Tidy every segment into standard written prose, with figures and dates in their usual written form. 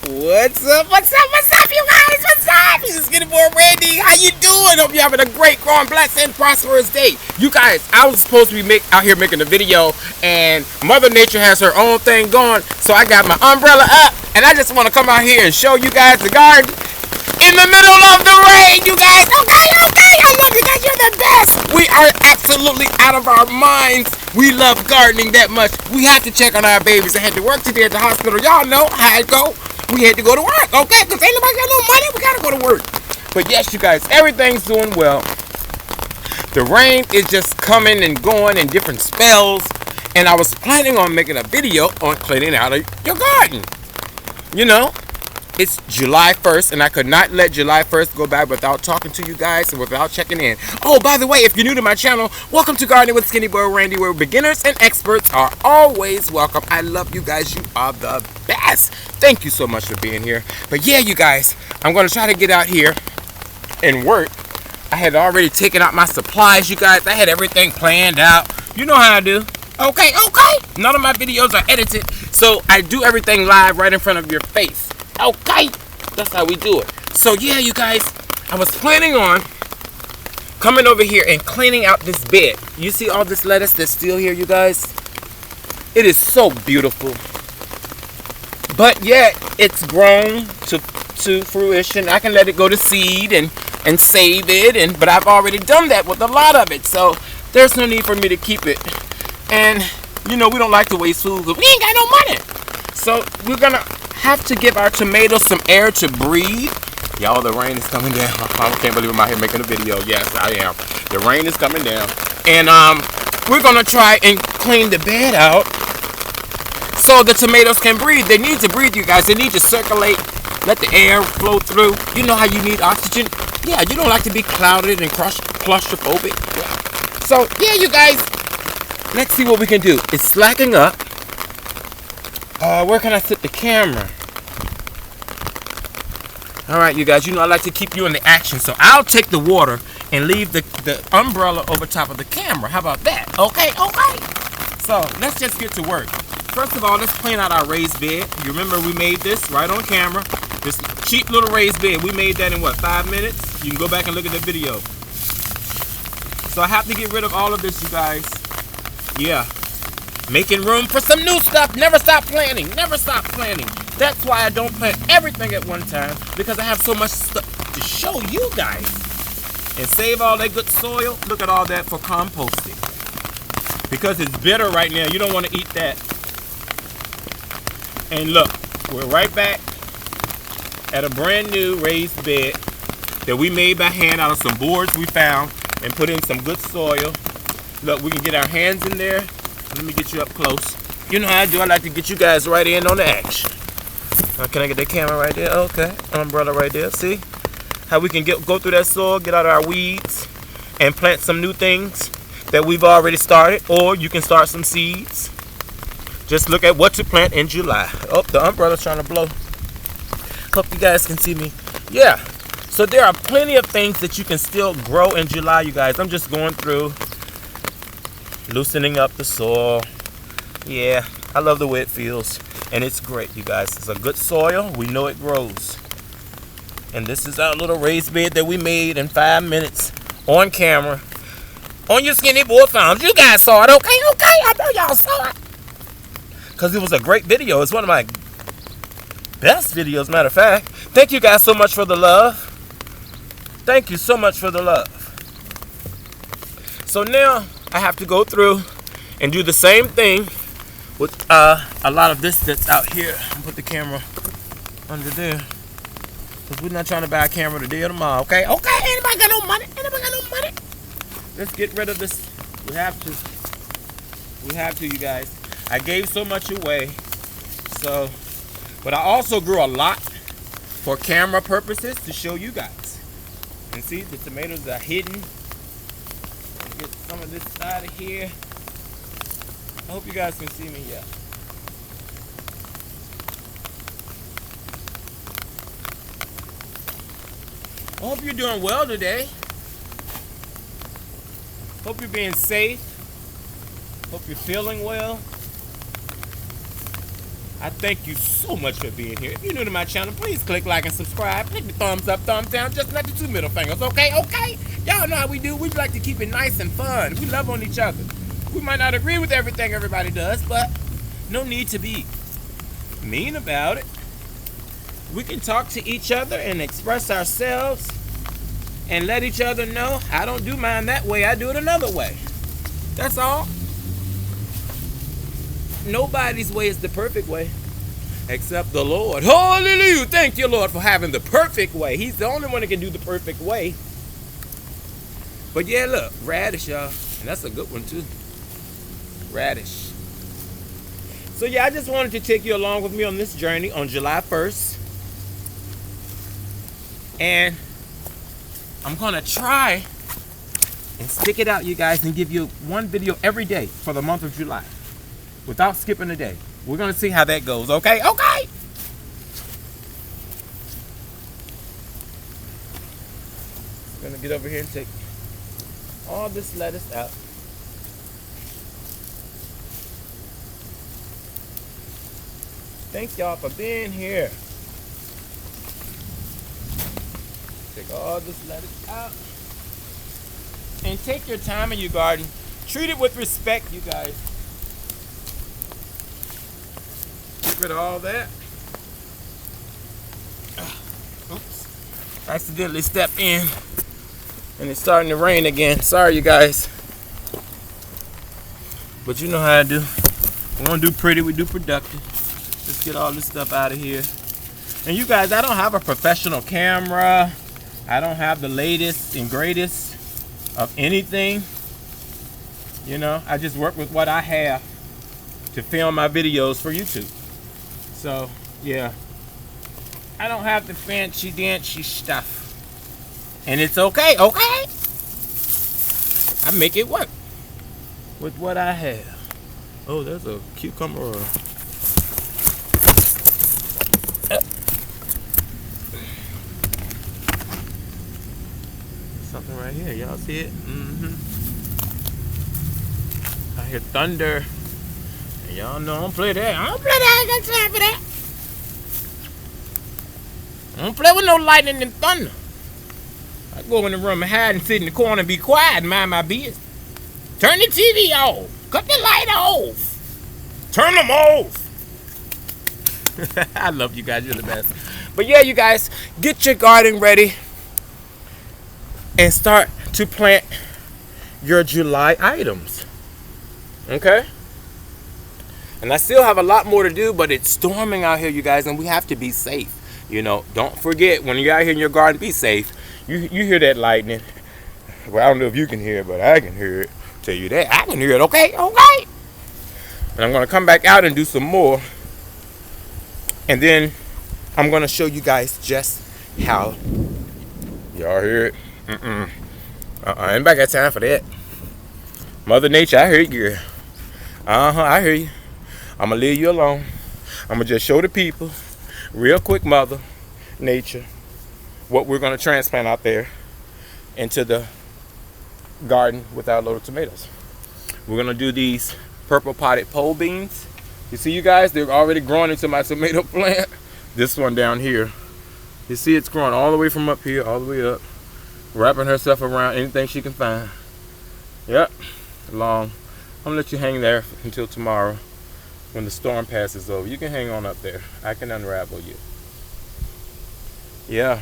What's up? What's up? What's up, you guys? What's up? This is SkinnyBoyRandy. How you doing? Hope you're having a great, growing, blessed, and prosperous day. You guys, I was supposed to be out here making a video, and Mother Nature has her own thing going, so I got my umbrella up, and I just want to come out here and show you guys the garden in the middle of the rain, you guys. Okay. I love you guys. You're the best. We are absolutely out of our minds. We love gardening that much. We had to check on our babies. I had to work today at the hospital. Y'all know how it go. We had to go to work, okay? Because ain't nobody got no money. We got to go to work. But yes, you guys, everything's doing well. The rain is just coming and going in different spells. And I was planning on making a video on cleaning out your garden. You know, it's July 1st, and I could not let July 1st go by without talking to you guys and without checking in. Oh, by the way, if you're new to my channel, welcome to Gardening with SkinnyBoyRandy, where beginners and experts are always welcome. I love you guys. You are the best. Thank you so much for being here. But yeah, you guys, I'm going to try to get out here and work. I had already taken out my supplies, you guys. I had everything planned out. You know how I do. Okay. None of my videos are edited, so I do everything live right in front of your face. Okay, that's how we do it. So yeah, you guys, I was planning on coming over here and cleaning out this bed. You see all this lettuce that's still here, you guys? It is so beautiful. But yet, it's grown to fruition. I can let it go to seed and save it, but I've already done that with a lot of it. So there's no need for me to keep it. And you know, we don't like to waste food because we ain't got no money. So we're gonna have to give our tomatoes some air to breathe. Y'all, the rain is coming down. I can't believe I'm out here making a video. Yes, I am. The rain is coming down. And we're gonna try and clean the bed out so the tomatoes can breathe. They need to breathe, you guys. They need to circulate, let the air flow through. You know how you need oxygen? Yeah, you don't like to be clouded and claustrophobic. Yeah. So yeah, you guys, let's see what we can do. It's slacking up. Where can I sit the camera? Alright, you guys, you know I like to keep you in the action, so I'll take the water and leave the umbrella over top of the camera. How about that? Okay. So, let's just get to work. First of all, let's clean out our raised bed. You remember we made this right on camera. This cheap little raised bed. We made that in, what, 5 minutes? You can go back and look at the video. So, I have to get rid of all of this, you guys. Yeah. Making room for some new stuff. Never stop planning. Never stop planning. That's why I don't plant everything at one time, because I have so much stuff to show you guys. And save all that good soil. Look at all that for composting. Because it's bitter right now. You don't want to eat that. And look, we're right back at a brand new raised bed that we made by hand out of some boards we found and put in some good soil. Look, we can get our hands in there. Let me get you up close. You know how I do. I like to get you guys right in on the action. Can I get that camera right there? Okay. Umbrella right there. See? How we can go through that soil, get out our weeds, and plant some new things that we've already started. Or you can start some seeds. Just look at what to plant in July. Oh, the umbrella's trying to blow. Hope you guys can see me. Yeah. So there are plenty of things that you can still grow in July, you guys. I'm just going through, loosening up the soil. Yeah, I love the way it feels, and it's great, you guys. It's a good soil. We know it grows. And this is our little raised bed that we made in 5 minutes on camera on your Skinny Boy Farms. You guys saw it, okay? I know y'all saw it, because it was a great video. It's one of my best videos, matter of fact. Thank you guys so much for the love. Thank you so much for the love. So now I have to go through and do the same thing with a lot of this that's out here. I'll put the camera under there, because we're not trying to buy a camera today or tomorrow, okay? Anybody got no money? Let's get rid of this. We have to, you guys. I gave so much away. So, but I also grew a lot for camera purposes to show you guys. And see, the tomatoes are hidden. Get some of this out of here. I hope you guys can see me. Yeah. I hope you're doing well today. Hope you're being safe. Hope you're feeling well. I thank you so much for being here. If you're new to my channel, please click like and subscribe. Click the thumbs up, thumbs down, just not the 2 middle fingers, okay? Okay? Y'all know how we do. We like to keep it nice and fun. We love on each other. We might not agree with everything everybody does, but no need to be mean about it. We can talk to each other and express ourselves and let each other know, I don't do mine that way, I do it another way. That's all. Nobody's way is the perfect way except the Lord. Hallelujah. Thank you, Lord, for having the perfect way. He's the only one that can do the perfect way. But yeah, look, radish, y'all. And that's a good one too. Radish. So yeah, I just wanted to take you along with me on this journey on July 1st. And I'm gonna try and stick it out, you guys, and give you one video every day for the month of July without skipping a day. We're gonna see how that goes, okay? Okay! I'm gonna get over here and take all this lettuce out. Thank y'all for being here. Take all this lettuce out. And take your time in your garden. Treat it with respect, you guys. Get rid of all that. Oops. Accidentally stepped in. And it's starting to rain again. Sorry, you guys. But you know how I do. We don't do pretty, we do productive. Let's get all this stuff out of here. And you guys, I don't have a professional camera. I don't have the latest and greatest of anything. You know, I just work with what I have to film my videos for YouTube. So, yeah. I don't have the fancy dancy stuff. And it's okay, okay? I make it work with what I have. Oh, there's a cucumber. Something right here, y'all see it? I hear thunder. And y'all know I don't play that. I don't play that, I ain't got time for that. I don't play with no lightning and thunder. I go in the room and hide and sit in the corner and be quiet and mind my business. Turn the TV off. Cut the light off. Turn them off. I love you guys, you're the best. But yeah, you guys, get your garden ready and start to plant your July items. Okay? And I still have a lot more to do, but it's storming out here, you guys, and we have to be safe. You know, don't forget, when you're out here in your garden, be safe. You hear that lightning. Well, I don't know if you can hear it, but I can hear it. Tell you that. I can hear it, okay? Okay. And I'm going to come back out and do some more. And then I'm going to show you guys just how. Y'all hear it? I ain't got time for that. Mother Nature, I hear you, girl. I hear you. I'm going to leave you alone. I'm going to just show the people, real quick, Mother Nature, what we're going to transplant out there into the garden with our little tomatoes. We're going to do these purple potted pole beans. You see, you guys, they're already growing into my tomato plant. This one down here. You see it's growing all the way from up here, all the way up. Wrapping herself around anything she can find. Yep, long. I'm gonna let you hang there until tomorrow when the storm passes over. You can hang on up there. I can unravel you. Yeah.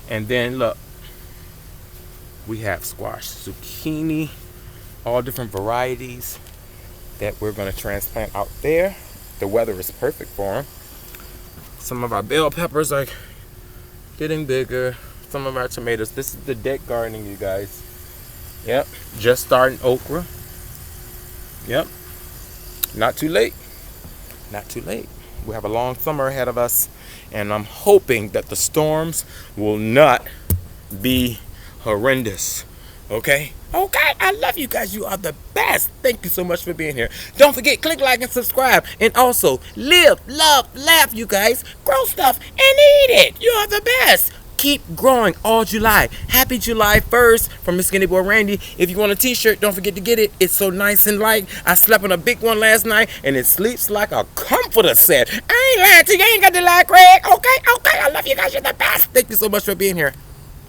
And then look, we have squash, zucchini, all different varieties that we're gonna transplant out there. The weather is perfect for them. Some of our bell peppers are getting bigger. Some of our tomatoes. This is the deck gardening, you guys. Yep, just starting okra. Yep, not too late. Not too late. We have a long summer ahead of us, and I'm hoping that the storms will not be horrendous. Okay? Okay, I love you guys. You are the best. Thank you so much for being here. Don't forget, click like and subscribe. And also, live, love, laugh, you guys. Grow stuff and eat it. You are the best. keep growing all July. Happy July 1st from Miss Skinny Boy Randy. If you want a t-shirt, don't forget to get it. It's so nice and light. I slept on a big one last night, and it sleeps like a comforter set. I ain't lying to you. I ain't got to lie, Craig. Okay. I love you guys. You're the best. Thank you so much for being here.